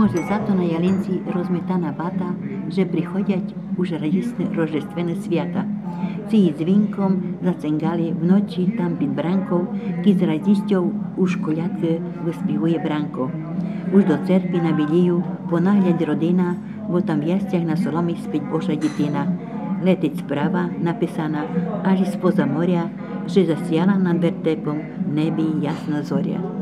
Може, зато на ялинці розметана вата, že приходять уже радісне рождественне свята. Ці дзвінком заценгали вночі там під бранком, ки з радістю у школятки виспівує бранко. Уж до церкви на білію понаглядь родина, бо там в ястях на соломі спить Божа дитина. Летить справа написана, аж із поза моря, що засіяла над вертепом в небі ясна зоря.